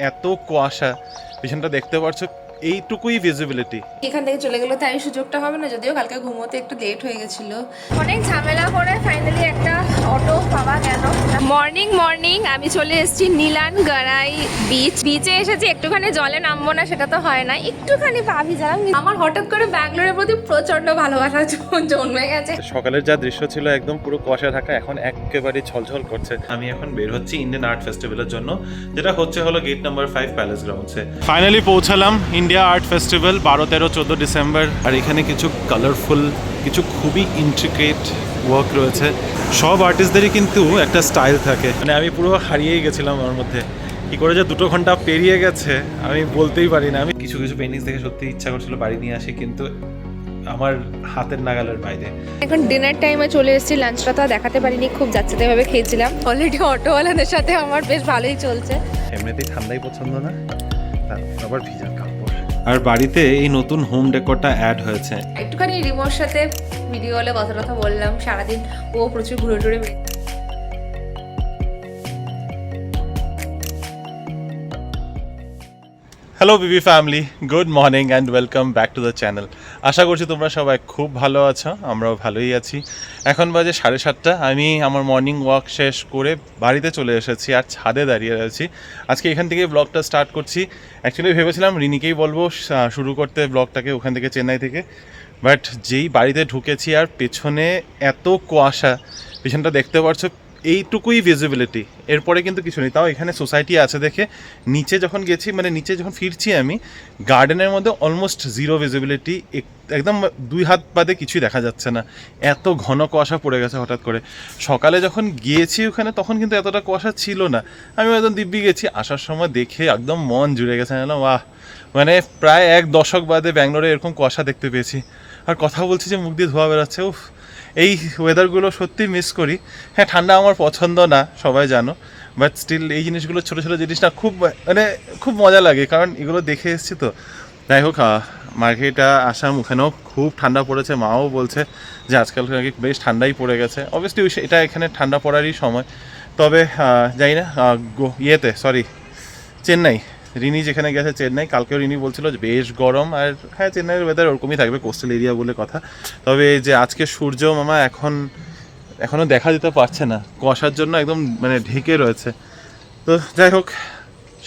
এত কুয়াশা, পিছনটা দেখতে পাচ্ছ, এইটুকুই ভিজিবিলিটি। এখান থেকে চলে গেলে তাই সুযোগটা হবে না, যদিও কালকে ঘুমোতে একটু লেট হয়ে গেছিল। অনেক ঝামেলা করে ফাইনালি একটা অটো পাওয়া গেল। মর্নিং আমি চলে এসেছি নীলানগড়াই বিচে এসেছি। একটুখানি জলে নামবো না সেটা তো হয় না, একটুখানি পা ভিজালাম। আমার হঠাৎ করে ব্যাঙ্গালোরের প্রতি প্রচন্ড ভালোবাসা জন্মে গেছে। সকালের যা দৃশ্য ছিল একদম পুরো কুয়াশা ঢাকা, এখন একেবারে ঝলঝল করছে। আমি এখন বের হচ্ছি ইন্ডিয়ান আর্ট ফেস্টিভ্যালের জন্য, যেটা হচ্ছে হলো গেট নাম্বার 5 প্যালেস গ্রাউন্ডসে। ফাইনালি পৌঁছালাম ইন্ডিয়া আর্ট ফেস্টিভ্যাল 12, 13, 14 ডিসেম্বর। আর এখানে কিছু কালারফুল, কিছু খুবই ইন্ট্রিকেট ওয়ার্ক রয়েছে। সব আর্টিস্টদেরই কিন্তু একটা স্টাইল থাকে, মানে আমি পুরো হারিয়েই গেছিলাম ওর মধ্যে। কি করে যে 2 ঘন্টা পেরিয়ে গেছে আমি বলতেই পারি না। আমি কিছু পেন্টিংস দেখে সত্যি ইচ্ছা করছিল বাড়ি নিয়ে আসি, কিন্তু আমার হাতের নাগালের বাইরে। এখন ডিনার টাইমে চলে এসেছি, লাঞ্চটা তো দেখাতে পারিনি, খুব যাচ্ছেতে ভাবে খেয়েছিলাম। অলরেডি অটোওয়ালাদের সাথে আমার বেশ ভালোই চলছে। এমনিতেই ঠান্ডাই পছন্দ না, আবার ভিজা কাপড়। আর বাড়িতে এই নতুন হোম ডেকোরটা অ্যাড হয়েছে। একটুখানি রিমোর সাথে ভিডিও কলে কথা বললাম। সারাদিন ও প্রচুর ঘুরে টুরে hello BB family, good morning and welcome back to the channel. আশা করছি তোমরা সবাই খুব ভালো আছো, আমরাও ভালোই আছি। এখন বাজে 7:30। আমি আমার মর্নিং ওয়াক শেষ করে বাড়িতে চলে এসেছি আর ছাদে দাঁড়িয়ে রয়েছি। আজকে এখান থেকে ব্লগটা স্টার্ট করছি। অ্যাকচুয়ালি ভেবেছিলাম রিনিকেই বলবো শুরু করতে ব্লগটাকে ওখান থেকে, চেন্নাই থেকে। বাট যেই বাড়িতে ঢুকেছি আর পেছনে এত কুয়াশা, পেছনটা দেখতে পাচ্ছ, এইটুকুই ভিজিবিলিটি, এরপরে কিন্তু কিছু নেই। তাও এখানে সোসাইটি আছে দেখে নিচে যখন গেছি, মানে নিচে যখন ফিরছি আমি, গার্ডেনের মধ্যে অলমোস্ট জিরো ভিজিবিলিটি, একদম 2 হাত বাদে কিছুই দেখা যাচ্ছে না। এত ঘন কুয়াশা পড়ে গেছে হঠাৎ করে। সকালে যখন গিয়েছি ওখানে তখন কিন্তু এতটা কুয়াশা ছিল না, আমি একদম দিব্যি গেছি। আসার সময় দেখে একদম মন জুড়ে গেছে, বাহ, মানে প্রায় 1 দশক বাদে ব্যাঙ্গালোরে এরকম কুয়াশা দেখতে পেয়েছি। আর কথা বলছি যে মুখ দিয়ে ধোয়া বেরোচ্ছে। উফ, এই ওয়েদারগুলো সত্যি মিস করি। হ্যাঁ, ঠান্ডা আমার পছন্দ না, সবাই জানো, বাট স্টিল এই জিনিসগুলো, ছোটো ছোটো জিনিস না, খুব মজা লাগে, কারণ এগুলো দেখে এসেছি তো। যাই হোক, মার্কেটে আসাম, ওখানেও খুব ঠান্ডা পড়েছে। মাও বলছে যে আজকাল নাকি বেশ ঠান্ডাই পড়ে গেছে। অবভিয়াসলি এটা এখানে ঠান্ডা পড়ারই সময়। তবে জানি না, চেন্নাই, রিনি যেখানে গেছে চেন্নাই, কালকেও রিনি বলছিল যে বেশ গরম। আর হ্যাঁ, চেন্নাইয়ের ওয়েদার ওরকমই থাকবে, কোস্টাল এরিয়া বলে কথা। তবে যে আজকে সূর্য মামা এখনও দেখা দিতে পারছে না, কুয়াশার জন্য একদম মানে ঢেকে রয়েছে। তো যাই হোক,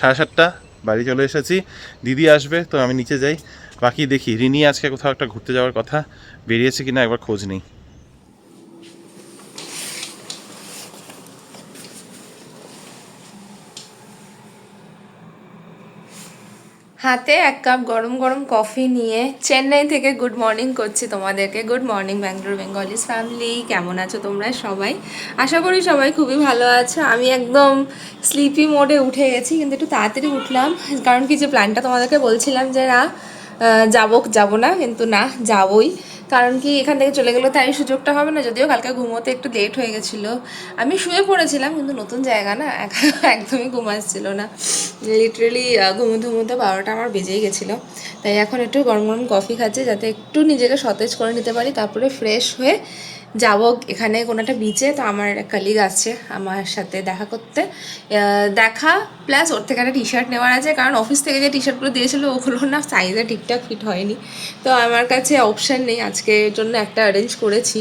7:30 বাড়ি চলে এসেছি। দিদি আসবে, তো আমি নিচে যাই। বাকি দেখি রিনি আজকে কোথাও একটা ঘুরতে যাওয়ার কথা, বেরিয়েছে কিনা একবার খোঁজ নেই। হাতে 1 কাপ গরম গরম কফি নিয়ে চেন্নাই থেকে গুড মর্নিং করছি তোমাদেরকে। Good morning Bangalore Bengalese family, কেমন আছো তোমরা সবাই? আশা করি সবাই খুবই ভালো আছো। আমি একদম স্লিপি মোডে উঠে গেছি, কিন্তু একটু তাড়াতাড়ি উঠলাম। কারণ কি, যে প্ল্যানটা তোমাদেরকে বলছিলাম যে না যাবো না, কিন্তু না, যাবই। কারণ কি, এখান থেকে চলে গেলে তাই সুযোগটা হবে না, যদিও কালকে ঘুমোতে একটু লেট হয়ে গেছিলো। আমি শুয়ে পড়েছিলাম, কিন্তু নতুন জায়গা না, একদমই ঘুম আসছিল না। লিটারেলি ঘুমোতে 12টা আমার বেজেই গেছিলো। তাই এখন একটু গরম গরম কফি খাচ্ছি, যাতে একটু নিজেকে সতেজ করে নিতে পারি। তারপরে ফ্রেশ হয়ে যাবো এখানে কোনো একটা বিচে। তো আমার কলিগ আসছে আমার সাথে দেখা করতে, দেখা প্লাস ওর থেকে একটা টি শার্ট নেওয়ার আছে। কারণ অফিস থেকে যে টি শার্টগুলো দিয়েছিলো ওগুলো না সাইজে ঠিকঠাক ফিট হয়নি, তো আমার কাছে অপশান নেই। আজকের জন্য একটা অ্যারেঞ্জ করেছি।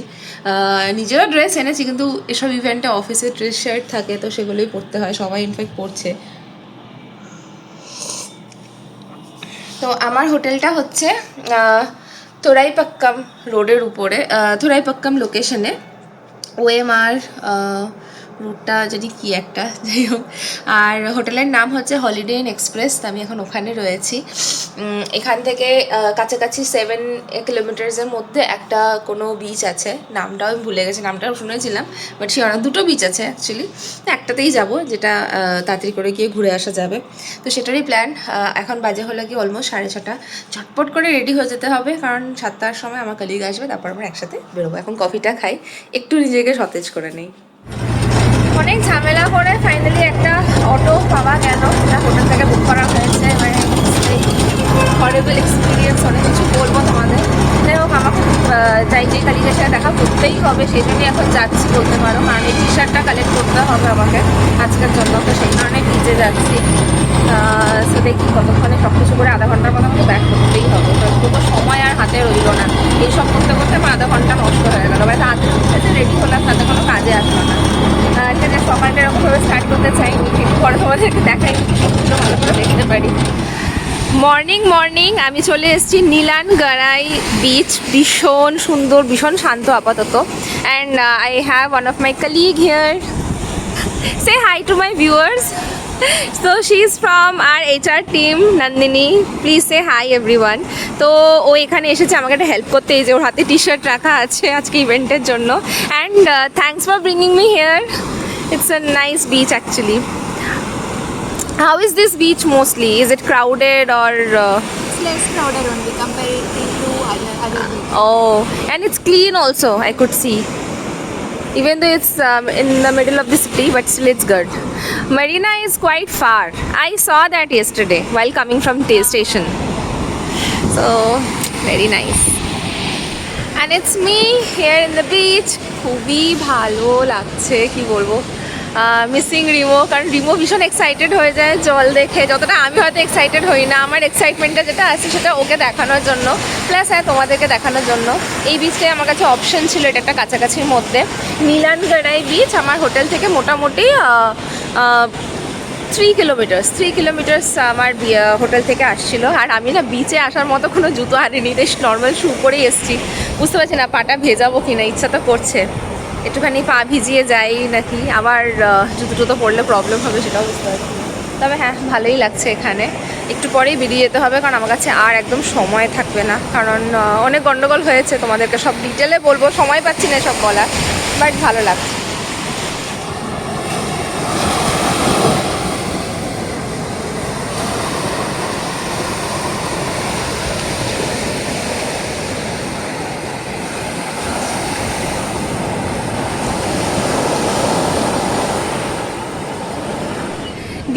নিজেরও ড্রেস এনেছি, কিন্তু এসব ইভেন্টে অফিসে ড্রেস শার্ট থাকে, তো সেগুলোই পরতে হয়, সবাই ইনফ্যাক্ট পরছে। তো আমার হোটেলটা হচ্ছে থোরাইপাক্কাম রোডের উপরে, থোরাইপাক্কাম লোকেশনে। ওএমআর রুটটা যদি কি একটা, যাই হোক। আর হোটেলের নাম হচ্ছে হলিডে ইন এক্সপ্রেস। আমি এখন ওখানে রয়েছি। এখান থেকে কাছাকাছি 7 কিলোমিটার্সের মধ্যে একটা কোনো বিচ আছে, নামটাও আমি ভুলে গেছি, নামটাও শুনেছিলাম, বাট সে অনেক 2টো বিচ আছে অ্যাকচুয়ালি। একটাতেই যাব, যেটা তাড়াতাড়ি করে গিয়ে ঘুরে আসা যাবে। তো সেটারই প্ল্যান। এখন বাজে হলো কি অলমোস্ট 6:30। ঝটপট করে রেডি হয়ে যেতে হবে, কারণ 7টার সময় আমার কলিগ আসবে, তারপর আমরা একসাথে বেরোবো। এখন কফিটা খাই, একটু নিজেকে সতেজ করে নিই। অনেক ঝামেলা করে ফাইনালি একটা অটো পাওয়া গেল, যেটা হোটেল থেকে বুক করা হয়েছে। মানে হরেবল এক্সপিরিয়েন্স, অনেক কিছু বলবো তোমাদের। যাই হোক, আমাকে যাই যে কালিকের সাথে দেখা করতেই হবে, সেই জন্যই এখন যাচ্ছি বলতে পারো, কারণ এই টি শার্টটা কালেক্ট করতে হবে আমাকে আজকের জন্য, তো সেই কারণে ভিজে যাচ্ছি। সো দেখি কতক্ষণে সব কিছু করে আধা ঘন্টার মতো আমাকে ব্যাক করতেই হবে, তো সময় আর হাতে রইল না। এইসব করতে করতে আমার আধা ঘন্টা নষ্ট হয়ে গেল, বা রাতে উঠেছে রেডি হলাম, তাতে কোনো কাজে আসলো না। ঠিক আছে, সকালটা এরকমভাবে স্টার্ট করতে চাইনি, একটু পরে তোমাদেরকে দেখাই সবগুলো ভালো করে দেখতে পারি। মর্নিং আমি চলে এসেছি নীলানগড়াই বিচ, ভীষণ সুন্দর, ভীষণ শান্ত আপাতত। And I have one of my colleague here. Say hi to my viewers. So she's from our HR team, Nandini. Please say hi everyone. তো ও এখানে এসেছে আমাকে একটা হেল্প করতে, এই যে ওর হাতে টি শার্ট রাখা আছে আজকে ইভেন্টের জন্য। And thanks for bringing me here. It's a nice beach actually. How is this beach mostly? Is it crowded or? It's less crowded only comparatively to other beaches. Oh, and it's clean also, I could see. Even though it's in the middle of the city, but still it's good. Marina is quite far. I saw that yesterday while coming from the station. So, very nice. And it's me here in the beach. খুবই ভালো লাগছে, কি বলবো, missing Rimo, কারণ রিমো ভীষণ excited হয়ে যায় জল দেখে, যতটা আমি হয়তো এক্সাইটেড হই না। আমার এক্সাইটমেন্টটা যেটা আছে সেটা ওকে দেখানোর জন্য, প্লাস হ্যাঁ তোমাদেরকে দেখানোর জন্য। এই বিচটাই আমার কাছে অপশন ছিল, এটা একটা কাছাকাছির মধ্যে। নীলানগড়াই বিচ আমার হোটেল থেকে মোটামুটি 3 কিলোমিটার্স আমার হোটেল থেকে আসছিল। আর আমি না বিচে আসার মতো কোনো জুতো আনিনি, বেশ নর্মাল শু পরেই এসেছি। বুঝতে পারছি না পাটা ভেজাবো কিনা, ইচ্ছা তো করছে একটুখানি পা ভিজিয়ে যাই নাকি আবার জুতো টুতো পরলে প্রবলেম হবে সেটাও বুঝতে পারছি না। তবে হ্যাঁ ভালোই লাগছে এখানে। একটু পরেই বেরিয়ে যেতে হবে, কারণ আমার কাছে আর একদম সময় থাকবে না, কারণ অনেক গন্ডগোল হয়েছে, তোমাদেরকে সব ডিটেলে বলবো, সময় পাচ্ছি না সব বলার, বাট ভালো লাগছে।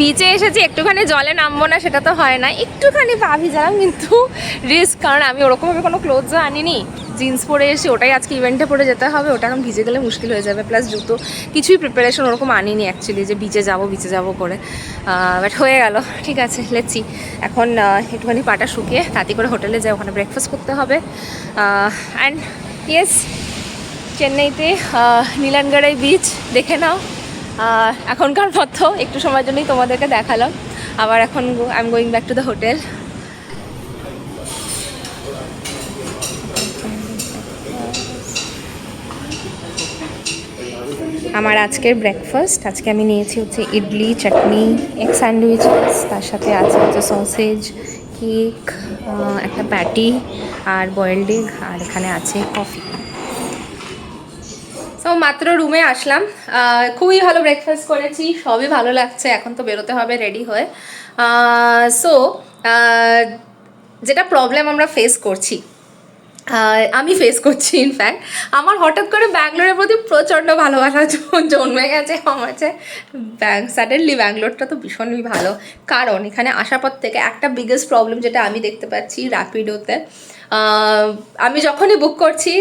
বিচে এসেছি, একটুখানি জলে নামবো না সেটা তো হয় না, একটুখানি পা ভিজালাম, কিন্তু রিস্ক, কারণ আমি ওরকমভাবে কোনো ক্লোথসও আনিনি, জিন্স পরে এসে ওটাই আজকে ইভেন্টে পরে যেতে হবে, ওটা এখন ভিজে গেলে মুশকিল হয়ে যাবে, প্লাস জুতো কিছুই প্রিপারেশন ওরকম আনিনি অ্যাকচুয়ালি যে বিচে যাবো করে, বাট হয়ে গেল। ঠিক আছে, লেটসি। এখন একটুখানি পাটা শুকিয়ে তাড়াতাড়ি করে হোটেলে যাই, ওখানে ব্রেকফাস্ট করতে হবে। অ্যান্ড ইয়েস, চেন্নাইতে নীলানগড়াই বিচ দেখে নাও। এখনকার মতো একটু সময়ের জন্যই তোমাদেরকে দেখালাম, আবার এখন I am going back to the hotel. আমার আজকের ব্রেকফাস্ট, আজকে আমি নিয়েছি হচ্ছে ইডলি, চাটনি, এগ স্যান্ডউইচেস, তার সাথে আছে হচ্ছে সসেজ, কেক, একটা প্যাটি আর বয়েলড এগ, আর এখানে আছে কফি। তো মাত্র রুমে আসলাম, খুবই ভালো ব্রেকফাস্ট করেছি, সবই ভালো লাগছে। এখন তো বেরোতে হবে রেডি হয়ে। সো যেটা প্রবলেম আমরা ফেস করছি, আমি ফেস করছি ইনফ্যাক্ট, আমার হঠাৎ করে ব্যাঙ্গালোরের প্রতি প্রচণ্ড ভালোবাসা জন্মে গেছে আমার কাছে। সাডেনলি ব্যাঙ্গালোরটা তো ভীষণই ভালো, কারণ এখানে আসার পর থেকে একটা বিগেস্ট প্রবলেম যেটা আমি দেখতে পাচ্ছি র্যাপিডোতে, আমি যখনই বুক করছি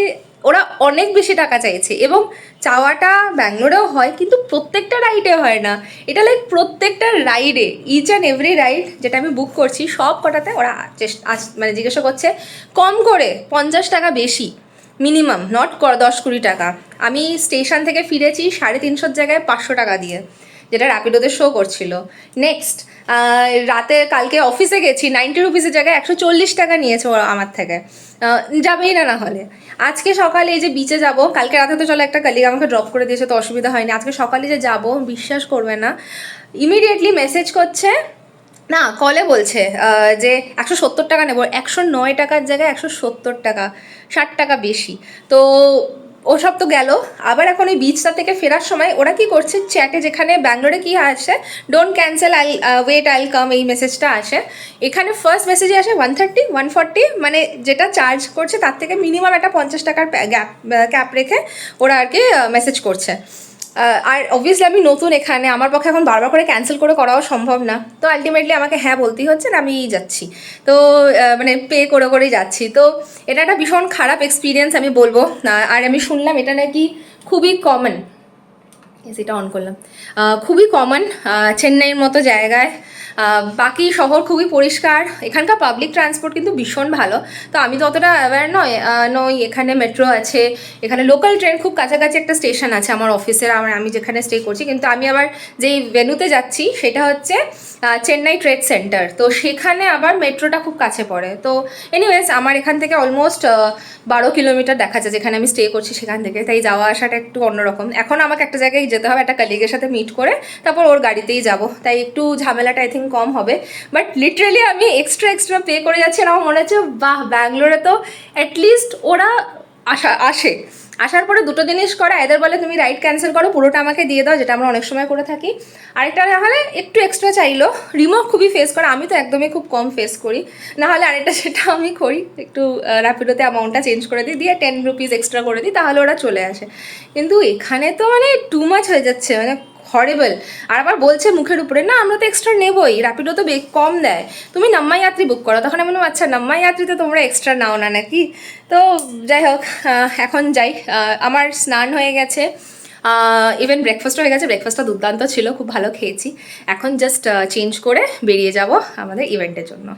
ওরা অনেক বেশি টাকা চাইছে, এবং চাওয়াটা ব্যাঙ্গালোরেও হয় কিন্তু প্রত্যেকটা রাইডে হয় না। এটা লাইক প্রত্যেকটা রাইডে, ইচ অ্যান্ড এভরি রাইড যেটা আমি বুক করছি সব কটাতে ওরা মানে জিজ্ঞাসা করছে কম করে 50 টাকা বেশি মিনিমাম, নট 10-20 টাকা। আমি স্টেশন থেকে ফিরেছি 350 জায়গায় 500 টাকা দিয়ে, যেটা র্যাপিডোতে শো করছিল। নেক্সট রাতে কালকে অফিসে গেছি, 90 রুপিসের জায়গায় 140 টাকা নিয়েছে ওরা আমার থেকে, যাবেই না না হলে। আজকে সকালে এই যে বিচে যাব, কালকে রাতে তো চলো একটা কলিগ আমাকে ড্রপ করে দিয়েছে তো অসুবিধা হয়নি, আজকে সকালে যে যাব বিশ্বাস করবে না, ইমিডিয়েটলি মেসেজ করছে, না কলে বলছে যে 170 টাকা নেবো, 109 টাকার জায়গায় 170 টাকা, 60 টাকা বেশি। তো ওসব তো গেল, আবার এখন ওই বিচটা থেকে ফেরার সময় ওরা কি করছে, চ্যাটে যেখানে ব্যাঙ্গালোরে কি আসে ডোন্ট ক্যান্সেল, ওয়েট আইল কাম, এই মেসেজটা আসে, এখানে ফার্স্ট মেসেজে আসে 130, 140, মানে যেটা চার্জ করছে তার থেকে মিনিমাম একটা 50 টাকার ক্যাপ রেখে ওরা আর কি মেসেজ করছে। আর অবভিয়াসলি আমি নতুন এখানে, আমার পক্ষে এখন বারবার করে ক্যান্সেল করে করাও সম্ভব না, তো আলটিমেটলি আমাকে হ্যাঁ বলতেই হচ্ছে না, আমি যাচ্ছি। তো মানে পে করে করেই যাচ্ছি। তো এটা একটা ভীষণ খারাপ এক্সপিরিয়েন্স আমি বলবো। আর আমি শুনলাম এটা নাকি খুবই কমন, এটা অন করলাম, খুবই কমন চেন্নাইয়ের মতো জায়গায়। বাকি শহর খুবই পরিষ্কার, এখানকার পাবলিক ট্রান্সপোর্ট কিন্তু ভীষণ ভালো। তো আমি তো অতটা অ্যাওয়্যার নই। এখানে মেট্রো আছে, এখানে লোকাল ট্রেন খুব কাছাকাছি একটা স্টেশন আছে আমার অফিসের, আমি যেখানে স্টে করছি। কিন্তু আমি আবার যেই ভেন্যুতে যাচ্ছি সেটা হচ্ছে চেন্নাই ট্রেড সেন্টার, তো সেখানে আবার মেট্রোটা খুব কাছে পড়ে। তো এনিওয়েজ আমার এখান থেকে অলমোস্ট 12 কিলোমিটার দেখা যায় যেখানে আমি স্টে করছি সেখান থেকে, তাই যাওয়া আসাটা একটু অন্যরকম। এখন আমাকে একটা জায়গায় যেতে হবে, একটা কলিগের সাথে মিট করে তারপর ওর গাড়িতেই যাব, তাই একটু ঝামেলাটা আই থিঙ্ক কম হবে। বাট লিটারেলি আমি এক্সট্রা পে করে যাচ্ছি, আর আমার মনে হচ্ছে বাহ, ব্যাঙ্গালোরে তো অ্যাটলিস্ট ওরা আসার পরে দুটো জিনিস করে, এদের বলে তুমি রাইড ক্যান্সেল করো, পুরোটা আমাকে দিয়ে দাও, যেটা আমরা অনেক সময় করে থাকি। আরেকটা না হলে একটু এক্সট্রা চাইলো। রিমো খুবই ফেস করে, আমি তো একদমই খুব কম ফেস করি। না হলে আরেকটা সেটা আমি করি, একটু র্যাপিডোতে অ্যামাউন্টটা চেঞ্জ করে দিই, দিয়ে 10 রুপিস এক্সট্রা করে দিই, তাহলে ওরা চলে আসে। কিন্তু এখানে তো মানে টু মাচ হয়ে যাচ্ছে, মানে হরেবল। আর আবার বলছে মুখের উপরে, না আমরা তো এক্সট্রা নেবই, র্যাপিডো তো কম দেয়, তুমি নাম্মাই যাত্রী বুক করো। তখন আমি বললাম আচ্ছা নাম্মাই যাত্রীতে তোমরা এক্সট্রা নাও না নাকি? তো যাই হোক, এখন যাই। আমার স্নান হয়ে গেছে, ইভেন ব্রেকফাস্টও হয়ে গেছে, ব্রেকফাস্টটা দুর্দান্ত ছিল, খুব ভালো খেয়েছি। এখন জাস্ট চেঞ্জ করে বেরিয়ে যাব আমাদের ইভেন্টের জন্য।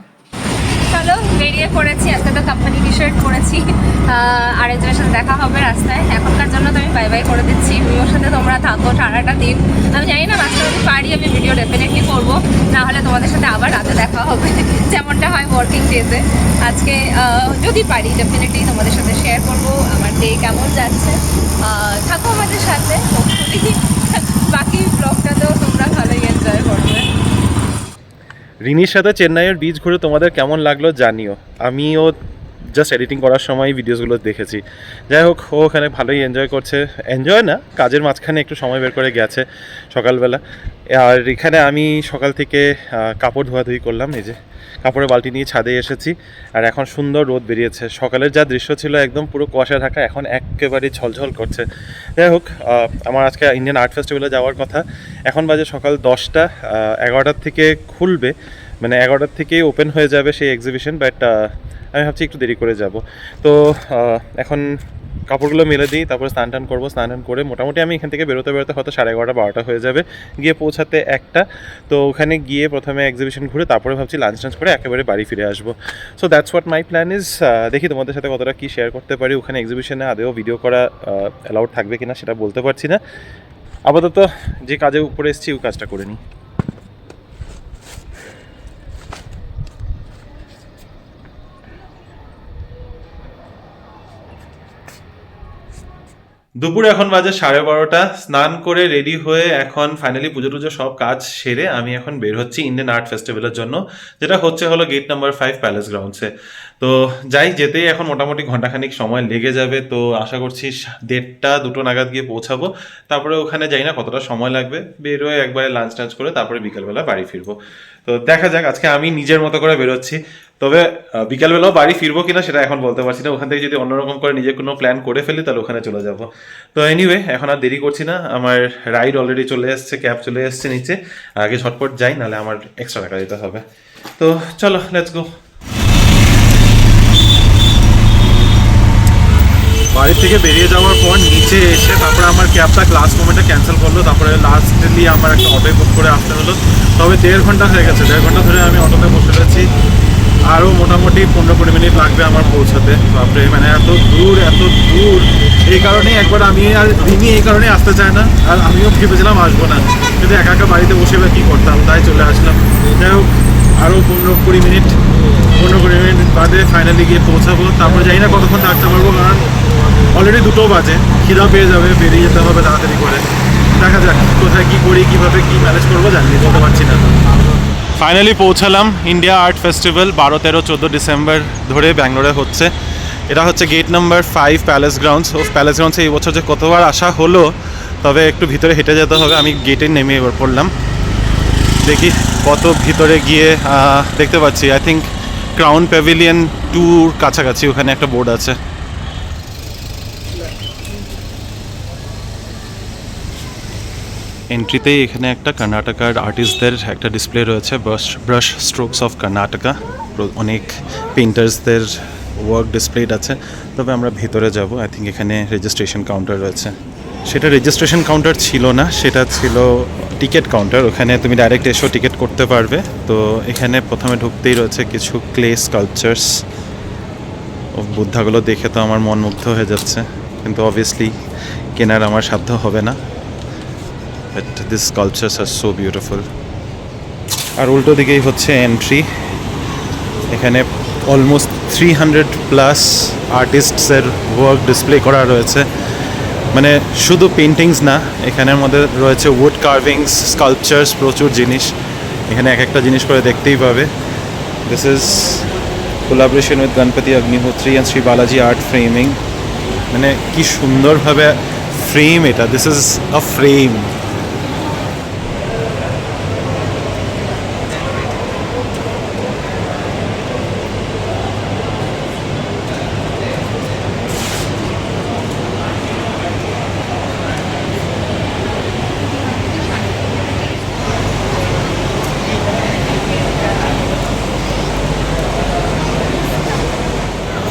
চলো বেরিয়ে পড়েছি, আজকে তো কোম্পানি টি শার্ট পরেছি। আরেকজনের সাথে দেখা হবে রাস্তায়, এখনকার জন্য তো আমি বাই বাই করে দিচ্ছি। ওর সাথে তোমরা থাকো সারাটা দিন, আমি জানি না মাঝে যদি পারি আমি ভিডিও ডেফিনেটলি করবো, না হলে তোমাদের সাথে আবার রাতে দেখা হবে যেমনটা হয় ওয়ার্কিং ডেতে। আজকে যদি পারি ডেফিনেটলি তোমাদের সাথে শেয়ার করবো আমার ডে কেমন যাচ্ছে। থাকো আমাদের সাথে, বাকি ব্লগটাতেও তোমরা ভালোই এনজয় করবে। রিনির সাথে চেন্নাইয়ের বিচ ঘুরে তোমাদের কেমন লাগলো জানিও। আমিও জাস্ট এডিটিং করার সময় ভিডিওসগুলো দেখেছি। যাই হোক, ও ওখানে ভালোই এনজয় করছে, এনজয় না কাজের মাঝখানে একটু সময় বের করে গেছে সকালবেলা। আর এখানে আমি সকাল থেকে কাপড় ধোয়াধুয়ি করলাম, এই যে কাপড়ের বালতি নিয়ে ছাদে এসেছি। আর এখন সুন্দর রোদ বেরিয়েছে, সকালের যা দৃশ্য ছিল একদম পুরো কুয়াশা ঢাকা, এখন একেবারে ঝলঝল করছে। যাই হোক, আমার আজকে ইন্ডিয়ান আর্ট ফেস্টিভ্যালে যাওয়ার কথা। এখন বাজে সকাল 10টা, 11টার থেকে খুলবে, মানে 11টার থেকেই ওপেন হয়ে যাবে সেই এক্সিবিশন। বাট আমি ভাবছি একটু দেরি করে যাব। তো এখন কাপড়গুলো মেলে দিই, তারপরে স্নান টান করবো। স্নান টান করে মোটামুটি আমি এখান থেকে বেরোতে হয়তো 11:30 12টা হয়ে যাবে, গিয়ে পৌঁছাতে 1টা। তো ওখানে গিয়ে প্রথমে এক্সিবিশন ঘুরে তারপরে ভাবছি লাঞ্চ টাঞ্চ করে একেবারে বাড়ি ফিরে আসবো। So that's what my plan is. দেখি তোমাদের সাথে কতটা কী শেয়ার করতে পারি। ওখানে এক্সিবিশনে আদেও ভিডিও করা অ্যালাউড থাকবে কিনা সেটা বলতে পারছি না। আপাতত যে কাজে উপরে এসেছি ওই কাজটা করে নিই। দুপুর এখন বাজে 12:30। স্নান করে রেডি হয়ে এখন ফাইনালি পুজো টুজো সব কাজ সেরে আমি এখন বের হচ্ছি ইন্ডিয়ান আর্ট ফেস্টিভ্যালের জন্য, যেটা হলো গেট নাম্বার 5 প্যালেস গ্রাউন্ডসে। তো যাই, যেতেই এখন মোটামুটি ঘন্টাখানিক সময় লেগে যাবে। তো আশা করছি 1:30 2টো নাগাদ গিয়ে পৌঁছাবো। তারপরে ওখানে যাই না কতটা সময় লাগবে, বেরোয় একবারে লাঞ্চ টাঞ্চ করে তারপরে বিকালবেলা বাড়ি ফিরবো। তো দেখা যাক, আজকে আমি নিজের মতো করে বেরোচ্ছি। তবে বিকালবেলাও বাড়ি ফিরবো কিনা সেটা এখন বলতে পারছি না। ওখান থেকে যদি অন্যরকম করে নিজে কোনো প্ল্যান করে ফেলি তাহলে ওখানে চলে যাব। তো এনিওয়ে, এখন আর দেরি করছি না, আমার রাইড অলরেডি চলে এসছে, ক্যাব চলে এসছে নিচে। আগে ঝটপট যাই, নাহলে আমার এক্সট্রা টাকা দিতে হবে। তো চলো, লেটস গো। বাড়ি থেকে বেরিয়ে যাওয়ার পর নিচে এসে তারপরে আমার ক্যাবটা লাস্ট মোমেন্টে ক্যান্সেল করলো। তারপরে লাস্টলি আমার একটা অটোয় বুক করে আসতে হলো। তবে 1.5 ঘন্টা হয়ে গেছে, 1.5 ঘন্টা ধরে আমি অটোতে বসে রয়েছি। আরও মোটামুটি 15-20 মিনিট লাগবে আমার পৌঁছাতে। বাপরে, মানে এত দূর। এই কারণেই একবার আমি আর রিমি এই কারণেই আসতে চায় না, আর আমিও ভেবেছিলাম আসবো না, কিন্তু একা একা বাড়িতে বসে বা কী করতাম, তাই চলে আসলাম। যাই হোক, আরও 15-20 মিনিট বাদে ফাইনালি গিয়ে পৌঁছাবো। তারপর জানি না কতক্ষণ থাকতে পারবো, কারণ অলরেডি 2টো বাজে, খিদা পেয়ে যাবে, বেরিয়ে যেতে হবে তাড়াতাড়ি করে। দেখা যাক কোথায় কী করি, কীভাবে কী ম্যানেজ করবো জানি, বলতে পারছি না। ফাইনালি পৌঁছালাম ইন্ডিয়া আর্ট ফেস্টিভ্যাল। 12, 13, 14 ডিসেম্বর ধরে ব্যাঙ্গালোরে হচ্ছে। এটা হচ্ছে gate number 5 palace grounds. Palace গ্রাউন্ডসে এই বছর যে কতবার আসা হলো, তবে একটু ভিতরে হেঁটে যেতে হবে। আমি গেটে নেমে এবার পড়লাম, দেখি কত ভিতরে গিয়ে দেখতে পাচ্ছি। আই থিঙ্ক ক্রাউন প্যাভিলিয়ন 2 কাছাকাছি ওখানে একটা বোর্ড আছে। এন্ট্রিতেই এখানে একটা কর্ণাটকার আর্টিস্টদের একটা ডিসপ্লে রয়েছে, ব্রাশ স্ট্রোকস অফ কর্ণাটকা। অনেক পেইন্টার্সদের ওয়ার্ক ডিসপ্লেড আছে। তবে আমরা ভেতরে যাব, আই থিঙ্ক এখানে রেজিস্ট্রেশন কাউন্টার রয়েছে। সেটা রেজিস্ট্রেশন কাউন্টার ছিল না, সেটা ছিল টিকিট কাউন্টার। ওখানে তুমি ডাইরেক্ট এসেও টিকিট করতে পারবে। তো এখানে প্রথমে ঢুকতেই রয়েছে কিছু ক্লে স্কাল্পচার্স। ও বুদ্ধাগুলো দেখে তো আমার মন মুগ্ধ হয়ে যাচ্ছে, কিন্তু অবভিয়াসলি কেনার আমার সাধ্য হবে না। But this sculptures are so beautiful. আর উল্টো দিকেই হচ্ছে এন্ট্রি। এখানে অলমোস্ট 300+ আর্টিস্টসের ওয়ার্ক ডিসপ্লে করা রয়েছে। মানে শুধু পেন্টিংস না, এখানের মধ্যে রয়েছে উড কার্ভিংস, স্কাল্পচার্স, প্রচুর জিনিস। এখানে এক একটা জিনিস করে দেখতেই পাবে। This is collaboration with Ganapati Agnihotri and Shri Balaji art framing. মানে কি সুন্দরভাবে ফ্রেম এটা, দিস ইজ আ ফ্রেম।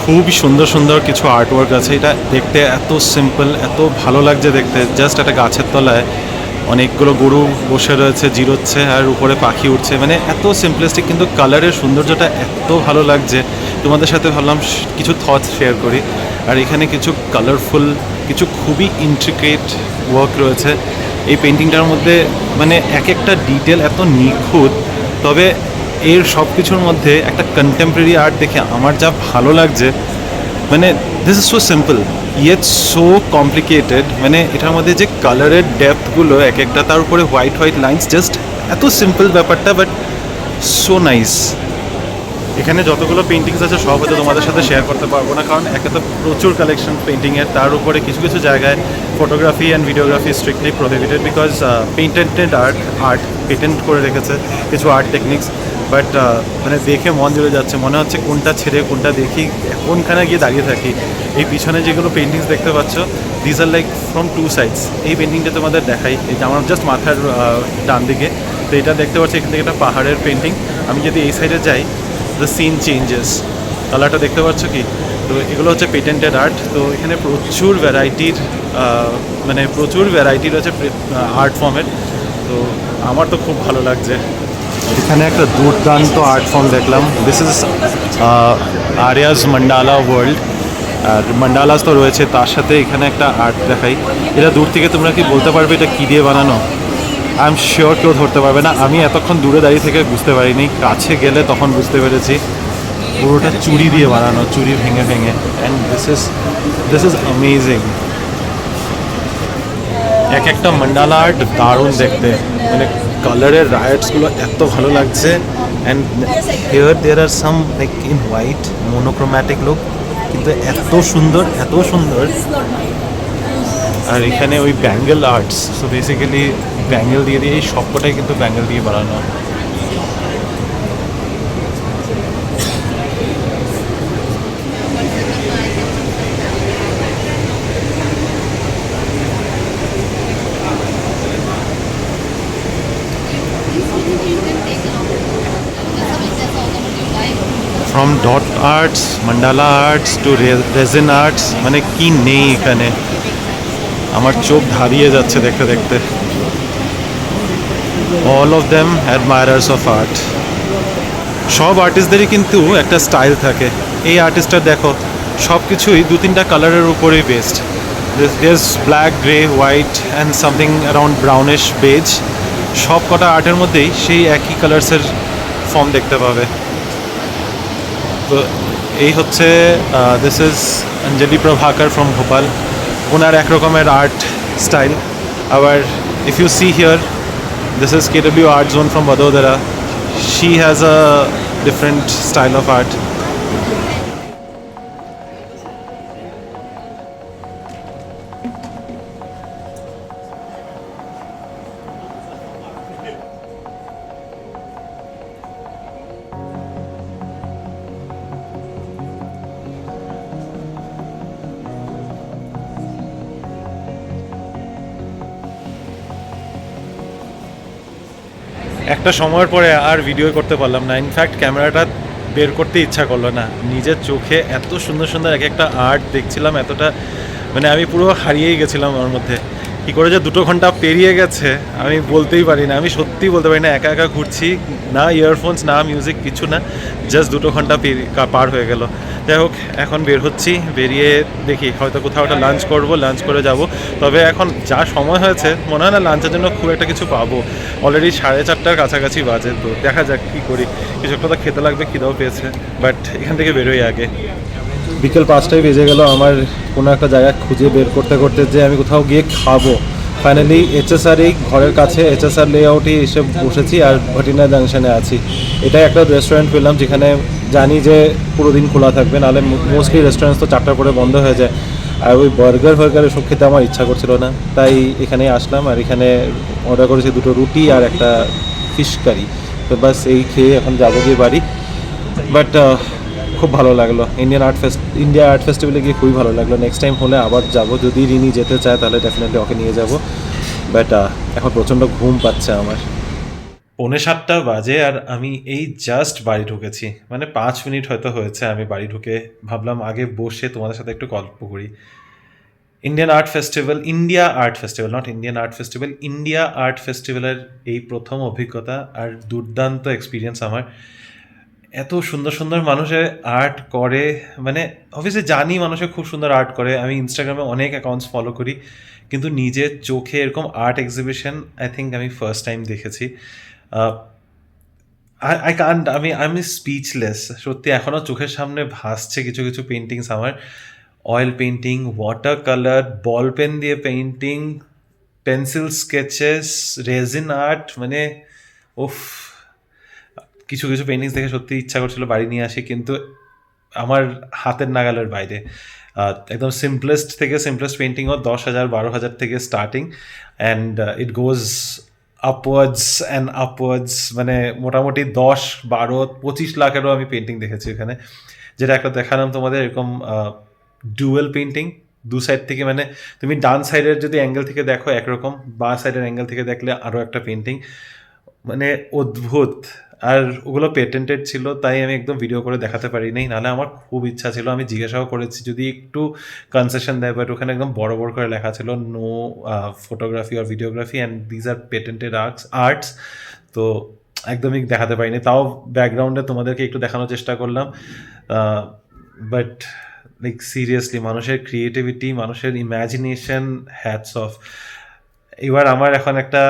খুবই সুন্দর সুন্দর কিছু আর্টওয়ার্ক আছে। এটা দেখতে এত সিম্পল, এত ভালো লাগছে দেখতে। জাস্ট একটা গাছের তলায় অনেকগুলো গরু বসে রয়েছে, জিরোচ্ছে, আর উপরে পাখি উঠছে। মানে এত সিম্পলিস্টিক, কিন্তু কালারের সৌন্দর্যটা এত ভালো লাগছে। তোমাদের সাথে ভাবলাম কিছু থটস শেয়ার করি। আর এখানে কিছু কালারফুল, কিছু খুবই ইন্ট্রিকেট ওয়ার্ক রয়েছে এই পেন্টিংটার মধ্যে। মানে এক একটা ডিটেল এত নিখুঁত। তবে এর সব কিছুর মধ্যে একটা কন্টেম্পোরারি আর্ট দেখে আমার যা ভালো লাগছে, মানে this is so simple yet so complicated. মানে এটার মধ্যে যে কালারের ডেপথগুলো এক একটা, তার উপরে হোয়াইট হোয়াইট লাইন্স, জাস্ট এত সিম্পল ব্যাপারটা, বাট সো নাইস। এখানে যতগুলো পেন্টিংস আছে সব হয়তো তোমাদের সাথে শেয়ার করতে পারবো না, কারণ একে তো প্রচুর কালেকশন পেন্টিংয়ের। তার উপরে কিছু কিছু জায়গায় photography and videography strictly prohibited, because patented art patent করে রেখেছে কিছু আর্ট টেকনিক্স। বাট মানে দেখে মন জুড়ে যাচ্ছে, মনে হচ্ছে কোনটা ছেড়ে কোনটা দেখি, কোনখানে গিয়ে দাঁড়িয়ে থাকি। এই পিছনে যেগুলো পেন্টিংস দেখতে পাচ্ছ, this are like from two sides. এই পেন্টিংটা তোমাদের দেখাই, এই যে আমার জাস্ট মাথার ডান দিকে। তো এটা দেখতে পাচ্ছি এখান থেকে একটা পাহাড়ের পেন্টিং। আমি যদি এই সাইডে যাই, দ্য সিন চেঞ্জেস। কালারটা দেখতে পাচ্ছ কি? তো এগুলো হচ্ছে পেটেন্টেড আর্ট। তো এখানে প্রচুর ভ্যারাইটির, মানে প্রচুর ভ্যারাইটি রয়েছে আর্ট ফর্মের। তো আমার তো খুব ভালো লাগছে। এখানে একটা দুর্দান্ত আর্ট ফর্ম দেখলাম। This is Ariaz mandala world. আর মান্ডালাস তো রয়েছে, তার সাথে এখানে একটা আর্ট দেখাই। এটা দূর থেকে তোমরা কি বলতে পারবে এটা কী দিয়ে বানানো? আই এম শিওর কেউ ধরতে পারবে না। আমি এতক্ষণ দূরে দাঁড়িয়ে থেকে বুঝতে পারিনি, কাছে গেলে তখন বুঝতে পেরেছি পুরোটা চুড়ি দিয়ে বানানো, চুড়ি ভেঙে ভেঙে। And this is amazing. এক একটা মান্ডালা আর্ট দারুণ দেখতে, মানে কালারের রাইটসগুলো এত ভালো লাগছে। And here there are some like in white monochromatic look, কিন্তু এত সুন্দর, এত সুন্দর। আর এখানে ওই bangle arts, so basically bangle দিয়ে এই সবকটাই কিন্তু ব্যাঙ্গেল দিয়ে বানানো। From dot arts, mandala arts to resin arts, মানে কি নেই এখানে। আমার চোখ ধারিয়ে যাচ্ছে দেখতে দেখতে। All of them admirers of art. সব আর্টিস্টদেরই কিন্তু একটা স্টাইল থাকে। এই আর্টিস্টটা দেখো, সব কিছুই 2-3টা কালারের উপরেই based. They're black, grey, white and something around brownish beige. সব কটা আর্টের মধ্যেই সেই একই কালার্সের ফর্ম দেখতে পাবে। তো এই হচ্ছে this is Anjali Prabhakar from Bhopal. ওনার এক রকমের আর্ট স্টাইল। আবার if you see here, this is KW Art Zone from Vadodara. She has a different style of art. একটা সময়ের পরে আর ভিডিও করতে পারলাম না, ইনফ্যাক্ট ক্যামেরাটা বের করতে ইচ্ছা করলো না। নিজের চোখে এত সুন্দর সুন্দর এক একটা আর্ট দেখছিলাম, এতটা মানে আমি পুরো হারিয়েই গেছিলাম ওর মধ্যে। কী করে যে 2 ঘন্টা পেরিয়ে গেছে আমি বলতেই পারি না, আমি সত্যিই বলতে পারি না। একা একা ঘুরছি, না ইয়ারফোনস না মিউজিক, কিছু না, জাস্ট 2 ঘন্টা পার হয়ে গেল। যাই হোক, এখন বের হচ্ছি, বেরিয়ে দেখি হয়তো কোথাও একটা লাঞ্চ করব, লাঞ্চ করে যাব। তবে এখন যা সময় হয়েছে মনে হয় না লাঞ্চের জন্য খুব একটা কিছু পাবো। অলরেডি 4:30টার কাছাকাছি বাজে, তো দেখা যাক কী করি। কিছু একটা তো খেতে লাগবে, খিদাও পেয়েছে, বাট এখান থেকে বেরোই আগে। বিকেল 5টায় বেজে গেল আমার কোনো একটা জায়গা খুঁজে বের করতে করতে যে আমি কোথাও গিয়ে খাবো। ফাইনালি HSR এই ঘরের কাছে HSR লেআউটে এসে বসেছি আর ভাটিনা জাংশনে আছি। এটাই একটা রেস্টুরেন্ট পেলাম যেখানে জানি যে পুরো দিন খোলা থাকবে, নাহলে মোস্টলি রেস্টুরেন্টস তো 4টার পরে বন্ধ হয়ে যায়। আর ওই বার্গার এসব খেতে আমার ইচ্ছা করছিল না, তাই এখানেই আসলাম। আর এখানে অর্ডার করেছি 2টো রুটি আর একটা ফিশ কারি। তো বাস এই খেয়ে এখন যাবো গিয়ে বাড়ি। বাট খুব ভালো লাগলো, ইন্ডিয়া আর্ট ফেস্টিভ্যালে গিয়ে খুবই ভালো লাগলো। নেক্সট টাইম হলে আবার যাব, যদি রিনি যেতে চায় তাহলে ডেফিনেটলি ওকে নিয়ে যাব। বাট এখন প্রচণ্ড ঘুম পাচ্ছে আমার। 6:45 বাজে আর আমি এই জাস্ট বাড়ি ঢুকেছি, মানে 5 মিনিট হয়তো হয়েছে আমি বাড়ি ঢুকে। ভাবলাম আগে বসে তোমাদের সাথে একটু গল্প করি। ইন্ডিয়া আর্ট ফেস্টিভ্যালের এই প্রথম অভিজ্ঞতা আর দুর্দান্ত এক্সপিরিয়েন্স আমার। এত সুন্দর সুন্দর মানুষে আর্ট করে, মানে অবভিয়াসলি জানি মানুষে খুব সুন্দর আর্ট করে, আমি ইনস্টাগ্রামে অনেক অ্যাকাউন্টস ফলো করি, কিন্তু নিজের চোখে এরকম আর্ট এক্সিবিশন আই থিঙ্ক আমি ফার্স্ট টাইম দেখেছি। আমি স্পিচলেস, সত্যি এখনও চোখের সামনে ভাসছে কিছু কিছু পেন্টিংস আমার। Oil painting, water colour, ball pen দিয়ে painting, pencil sketches, resin art, মানে উফ, কিছু কিছু পেন্টিংস দেখে সত্যি ইচ্ছা করছিল বাড়ি নিয়ে আসি, কিন্তু আমার হাতের নাগালের বাইরে। একদম সিম্পলেস্ট পেন্টিংও 10,000 12,000 থেকে starting, and it goes upwards, মানে মোটামুটি 10, 12, 25 লাখেরও আমি পেন্টিং দেখেছি এখানে। যেটা একটা দেখালাম তোমাদের, এরকম ডুয়েল পেন্টিং, দু সাইড থেকে, মানে তুমি ডান সাইডের যদি অ্যাঙ্গেল থেকে দেখো একরকম, বাঁ সাইডের অ্যাঙ্গেল থেকে দেখলে আরও একটা পেন্টিং, মানে অদ্ভুত। আর ওগুলো পেটেন্টেড ছিল, তাই আমি একদম ভিডিও করে দেখাতে পারিনি, নাহলে আমার খুব ইচ্ছা ছিল। আমি জিজ্ঞাসাও করেছি যদি একটু কনসেশন দেয়, বাট ওখানে একদম বড় বড় করে লেখা ছিল নো ফটোগ্রাফি আর videography and these are patented arts. তো একদমই দেখাতে পারিনি, তাও ব্যাকগ্রাউন্ডে তোমাদেরকে একটু দেখানোর চেষ্টা করলাম। বাট লাইক সিরিয়াসলি মানুষের ক্রিয়েটিভিটি, মানুষের ইম্যাজিনেশন, হ্যাটস অফ। এবার আমার এখন একটা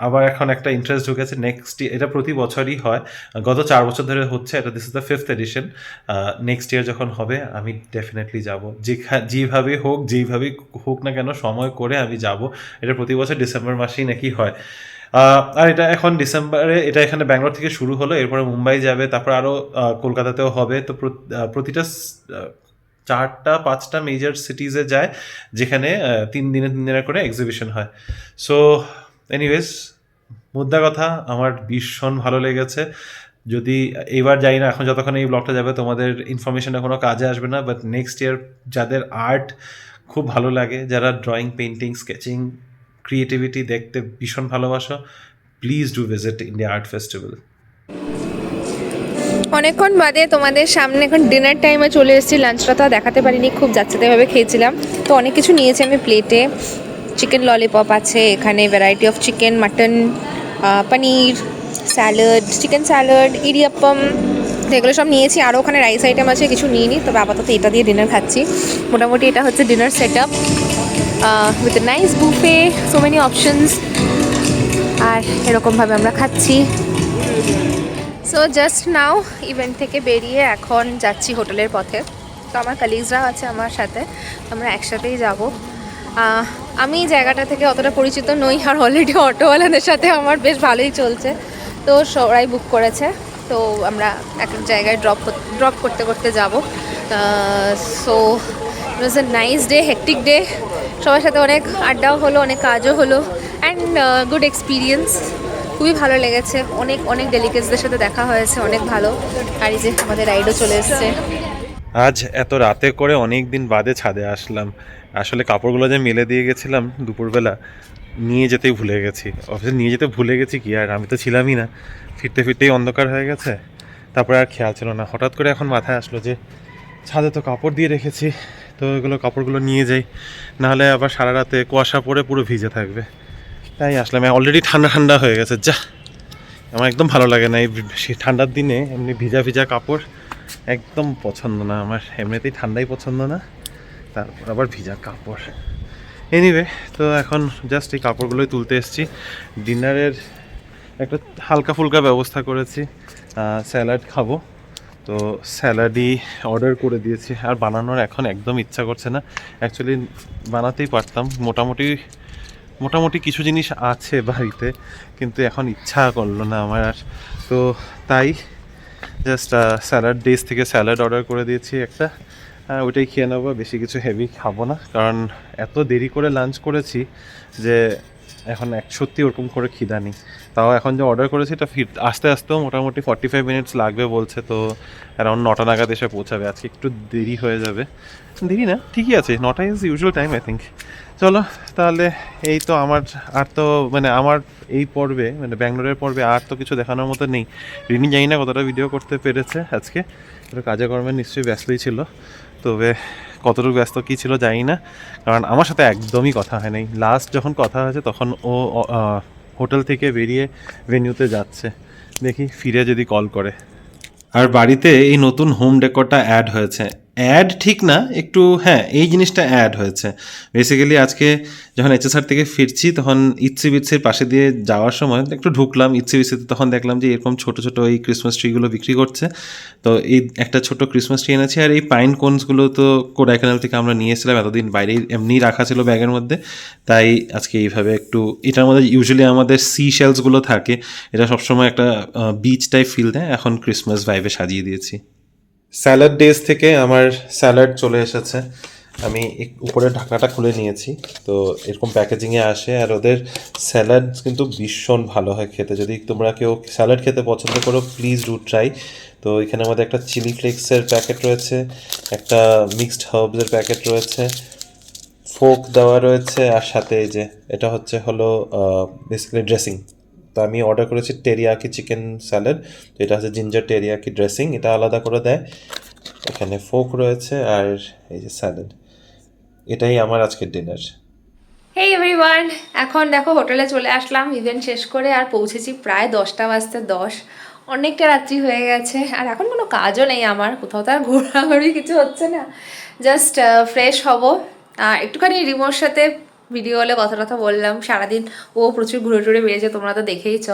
আবার এখন একটা ইন্টারেস্ট ঢুকেছে নেক্সট, এটা প্রতি বছরই হয়, গত 4 বছর ধরে হচ্ছে এটা, this is the 5th edition. Next year যখন হবে আমি ডেফিনেটলি যাব, যেভাবেই হোক না কেন সময় করে আমি যাব। এটা প্রতি বছর ডিসেম্বর মাসেই নাকি হয়। আর এটা এখন ডিসেম্বরে, এটা এখানে ব্যাঙ্গালোর থেকে শুরু হলো, এরপরে মুম্বাই যাবে, তারপর আরও কলকাতাতেও হবে। তো প্রতিটা 4-5টা মেজর সিটিজে যায়, যেখানে 3 দিনের করে এক্সিবিশন হয়। সো এনিওয়েজ, মুদ্রা কথা, আমার ভীষণ ভালো লেগেছে। যদি এইবার যাই না, এখন যতক্ষণ এই ব্লগটা যাবে তোমাদের ইনফরমেশনে কোনো কাজে আসবে না, বাট নেক্সট ইয়ার যাদের আর্ট খুব ভালো লাগে, যারা ড্রয়িং, পেন্টিং, স্কেচিং, ক্রিয়েটিভিটি দেখতে ভীষণ ভালোবাসো, please do visit India art festival. অনেকক্ষণ বাদে তোমাদের সামনে এখন ডিনার টাইমে চলে এসেছি। লাঞ্চটা তো দেখাতে পারিনি, খুব যাচ্ছেতাইভাবে খেয়েছিলাম। তো অনেক কিছু নিয়েছি আমি প্লেটে। চিকেন ললিপপ আছে এখানে, variety of chicken, mutton, paneer, salad, chicken salad, idiyappam, তো এগুলো সব নিয়েছি। আরও ওখানে রাইস আইটেম আছে, কিছু নিইনি, তবে আপাতত এটা দিয়ে ডিনার খাচ্ছি। মোটামুটি এটা হচ্ছে dinner set up with a nice buffet, so many options, আর এরকমভাবে আমরা খাচ্ছি। সো জাস্ট নাও ইভেন্ট থেকে বেরিয়ে এখন যাচ্ছি হোটেলের পথে। তো আমার কালিগসরা আছে আমার সাথে, আমরা একসাথেই যাব। আমি জায়গাটা থেকে অতটা পরিচিত নই, আর অলরেডি অটোওয়ালাদের সাথে আমার বেশ ভালোই চলছে, তো সবাই বুক করেছে। তো আমরা এক এক জায়গায় ড্রপ করতে করতে যাব। So it was a nice day, hectic day, সবার সাথে অনেক আড্ডাও হলো, অনেক কাজও হলো, অ্যান্ড গুড এক্সপিরিয়েন্স। খুবই ভালো লেগেছে, অনেক ডেলিকেটসদের সাথে দেখা হয়েছে, অনেক ভালো। আর এই যে আমাদের রাইডও চলে এসছে। আজ এত রাতে করে অনেক দিন বাদে ছাদে আসলাম। আসলে কাপড়গুলো যে মেলে দিয়ে গেছিলাম দুপুরবেলা, নিয়ে যেতেই ভুলে গেছি, অফিসে নিয়ে যেতে ভুলে গেছি কি আর, আমি তো ছিলামই না, ফিরতে ফিরতেই অন্ধকার হয়ে গেছে। তারপরে আর খেয়াল ছিল না, হঠাৎ করে এখন মাথায় আসলো যে ছাদে তো কাপড় দিয়ে রেখেছি, তো ওইগুলো কাপড়গুলো নিয়ে যাই, নাহলে আবার সারা রাতে কুয়াশা পড়ে পুরো ভিজে থাকবে। তাই আসলাম, অলরেডি ঠান্ডা ঠান্ডা হয়ে গেছে, যা আমার একদম ভালো লাগে না এই ঠান্ডার দিনে এমনি ভিজা ভিজা কাপড়, একদম পছন্দ না আমার, এমনিতেই ঠান্ডাই পছন্দ না, তারপর আবার ভিজা কাপড়। এনিওয়ে, তো এখন জাস্ট এই কাপড়গুলোই তুলতে এসেছি। ডিনারের একটা হালকা ফুলকা ব্যবস্থা করেছি, স্যালাড খাবো, তো স্যালাডই অর্ডার করে দিয়েছি। আর বানানোর এখন একদম ইচ্ছা করছে না, অ্যাকচুয়ালি বানাতেই পারতাম, মোটামুটি কিছু জিনিস আছে বাড়িতে, কিন্তু এখন ইচ্ছা করলো না আমার আর। তো তাই জাস্ট স্যালাড ডেজ থেকে স্যালাড অর্ডার করে দিয়েছি একটা, ওইটাই খেয়ে নেবো, বেশি কিছু হেভি খাবো না, কারণ এত দেরি করে লাঞ্চ করেছি যে এখন সত্যি ওরকম করে খিদা নেই। তাও এখন যে অর্ডার করেছি এটা আস্তে আস্তেও মোটামুটি 45 মিনিটস লাগবে বলছে, তো অ্যারাউন্ড 9টা নাগাদ এসে পৌঁছাবে। আজকে একটু দেরি হয়ে যাবে, দেরি না ঠিকই আছে, 9টা is usual time I think. চলো তাহলে, এই তো আমার আর তো মানে আমার এই পর্বে মানে ব্যাঙ্গালোরের পর্বে আর তো কিছু দেখানোর মতো নেই। রিনি জানি না কতটা ভিডিও করতে পেরেছে আজকে, একটু কাজে কর্মে নিশ্চয়ই ব্যস্তই ছিল, তবে কতটুকু ব্যস্ত কী ছিল জানি না, কারণ আমার সাথে একদমই কথা হয় নাই। লাস্ট যখন কথা হয়েছে তখন ও হোটেল থেকে বেরিয়ে ভেন্যুতে যাচ্ছে, দেখি ফিরে যদি কল করে। আর বাড়িতে এই নতুন হোম ডেকোরটা অ্যাড হয়েছে, অ্যাড ঠিক না একটু, হ্যাঁ এই জিনিসটা অ্যাড হয়েছে। বেসিক্যালি আজকে যখন এইচএসআর থেকে ফিরছি তখন ইৎসি বিৎসির পাশে দিয়ে যাওয়ার সময় একটু ঢুকলাম ইৎসি বিৎসিতে, তখন দেখলাম যে এরকম ছোটো ছোটো এই ক্রিসমাস ট্রিগুলো বিক্রি করছে। তো এই একটা ছোট ক্রিসমাস ট্রি এনেছি, আর এই পাইন কোনসগুলো তো কোডাইকানাল থেকে আমরা নিয়ে এসেছিলাম, এতদিন বাইরেই এমনিই রাখা ছিল ব্যাগের মধ্যে, তাই আজকে এইভাবে একটু, এটার মধ্যে ইউজুয়ালি আমাদের সি শেলসগুলো থাকে, এটা সবসময় একটা বিচ টাইপ ফিল দেয়, এখন ক্রিসমাস ভাইবে সাজিয়ে দিয়েছি। স্যালাড ডেজ থেকে আমার স্যালাড চলে এসেছে, আমি উপরে ঢাকনাটা খুলে নিয়েছি, তো এরকম প্যাকেজিংয়ে আসে। আর ওদের স্যালাড কিন্তু ভীষণ ভালো হয় খেতে, যদি তোমরা কেউ স্যালাড খেতে পছন্দ করো প্লিজ ডু ট্রাই। তো এখানে আমাদের একটা চিলি ফ্লেক্সের প্যাকেট রয়েছে, একটা মিক্সড হার্বসের প্যাকেট রয়েছে, ফোক দেওয়া রয়েছে, আর সাথে এই যে এটা হলো বেসিক্যালি ড্রেসিং। তো আমি অর্ডার করেছি টেরিয়াকি চিকেন স্যালাড, তো এটা হচ্ছে জিঞ্জার টেরিয়াকি ড্রেসিং, এটা আলাদা করে দেয়। এখানে ফোক রয়েছে আর এই যে স্যালাড, এটাই আমার আজকের ডিনার। হেই এভরিওয়ান, এখন দেখো হোটেলে চলে আসলাম ইভেন্ট শেষ করে, আর পৌঁছেছি প্রায় 10টা বাজতে 10, অনেকটা রাত্রি হয়ে গেছে। আর এখন কোনো কাজও নেই আমার, কোথাও তো আর ঘোরাঘুরি কিছু হচ্ছে না, জাস্ট ফ্রেশ হব, একটুখানি রিমোর সাথে ভিডিও হলে কথা বললাম। সারাদিন ও প্রচুর ঘুরে টুরে বেরিয়েছে, তোমরা তো দেখেইছ,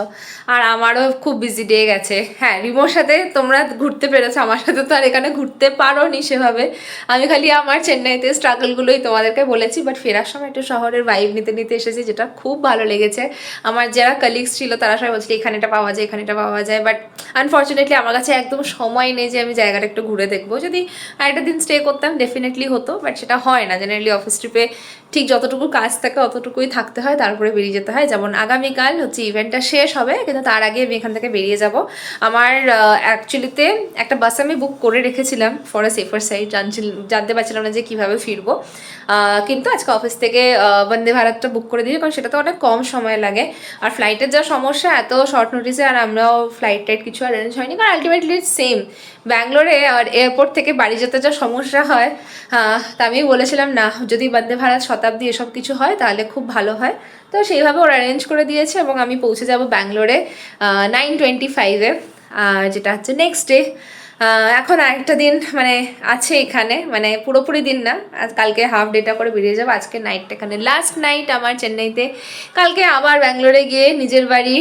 আর আমারও খুব বিজি ডে গেছে। হ্যাঁ, রিমোর সাথে তোমরা ঘুরতে পেরেছো, আমার সাথে তো আর এখানে ঘুরতে পারো নি সেভাবে, আমি খালি আমার চেন্নাইতে স্ট্রাগলগুলোই তোমাদেরকে বলেছি। বাট ফেরার সময় একটু শহরের ভাইব নিতে নিতে এসেছি, যেটা খুব ভালো লেগেছে। আমার যারা কালিগস ছিল তারা সবাই বলছিল এখানে এটা পাওয়া যায়, এখানে এটা পাওয়া যায়, বাট আনফর্চুনেটলি আমার কাছে একদম সময় নেই যে আমি জায়গাটা একটু ঘুরে দেখবো। যদি আরেকটা দিন স্টে করতাম ডেফিনেটলি হতো, বাট সেটা হয় না। জেনারেলি অফিস ট্রিপে ঠিক যতটুকু কাজ থাকে অতটুকুই থাকতে হয়, তারপরে বেরিয়ে যেতে হয়। যেমন আগামীকাল হচ্ছে ইভেন্টটা শেষ হবে, কিন্তু তার আগে আমি এখান থেকে বেরিয়ে যাব। আমার অ্যাকচুয়ালিতে একটা বাস আমি বুক করে রেখেছিলাম ফর আ সেফার সাইড, জানতে পারছিলাম না যে কীভাবে ফিরবো, কিন্তু আজকে অফিস থেকে বন্দে ভারতটা বুক করে দিয়েছি, কারণ সেটা তো অনেক কম সময় লাগে। আর ফ্লাইটের যা সমস্যা এত শর্ট নোটিসে, আর আমরাও ফ্লাইট টাইট কিছু অ্যারেঞ্জ হয়নি, কারণ আলটিমেটলি সেম ব্যাঙ্গালোরে আর এয়ারপোর্ট থেকে বাড়ি যেতে যা সমস্যা হয়, তা আমি বলেছিলাম না যদি বন্দে ভারত শতাব্দী এসব কিছু হয় তাহলে খুব ভালো হয়। তো সেইভাবে ওরা অ্যারেঞ্জ করে দিয়েছে, এবং আমি পৌঁছে যাব ব্যাঙ্গালোরে 9:25-এ, যেটা হচ্ছে নেক্সট ডে। এখন আরেকটা দিন মানে আছে এখানে, মানে পুরোপুরি দিন না, আজ কালকে হাফ ডেটা করে বেরিয়ে যাবো। আজকে নাইটটা এখানে লাস্ট নাইট আমার চেন্নাইতে, কালকে আবার ব্যাঙ্গালোরে গিয়ে নিজের বাড়ি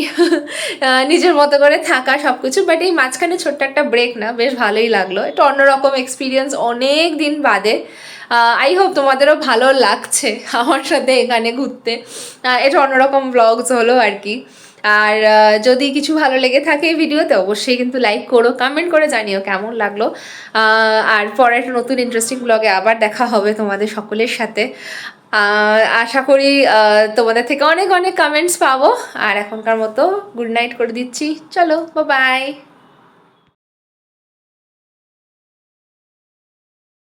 নিজের মতো করে থাকা সব কিছু। বাট এই মাঝখানে ছোট্ট একটা ব্রেক না, বেশ ভালোই লাগলো, এটা অন্যরকম এক্সপিরিয়েন্স অনেক দিন বাদে। আই হোপ তোমাদেরও ভালো লাগছে আমার সাথে এখানে ঘুরতে, এটা অন্যরকম ব্লগস হলো আর কি। আর যদি কিছু ভালো লেগে থাকে এই ভিডিওতে অবশ্যই কিন্তু লাইক করো, কমেন্ট করে জানিও কেমন লাগলো। আর পরে একটা নতুন ইন্টারেস্টিং ব্লগে আবার দেখা হবে তোমাদের সকলের সাথে। আশা করি তোমাদের থেকে অনেক অনেক কমেন্টস পাবো। আর এখনকার মতো গুড নাইট করে দিচ্ছি, চলো বাই বাই।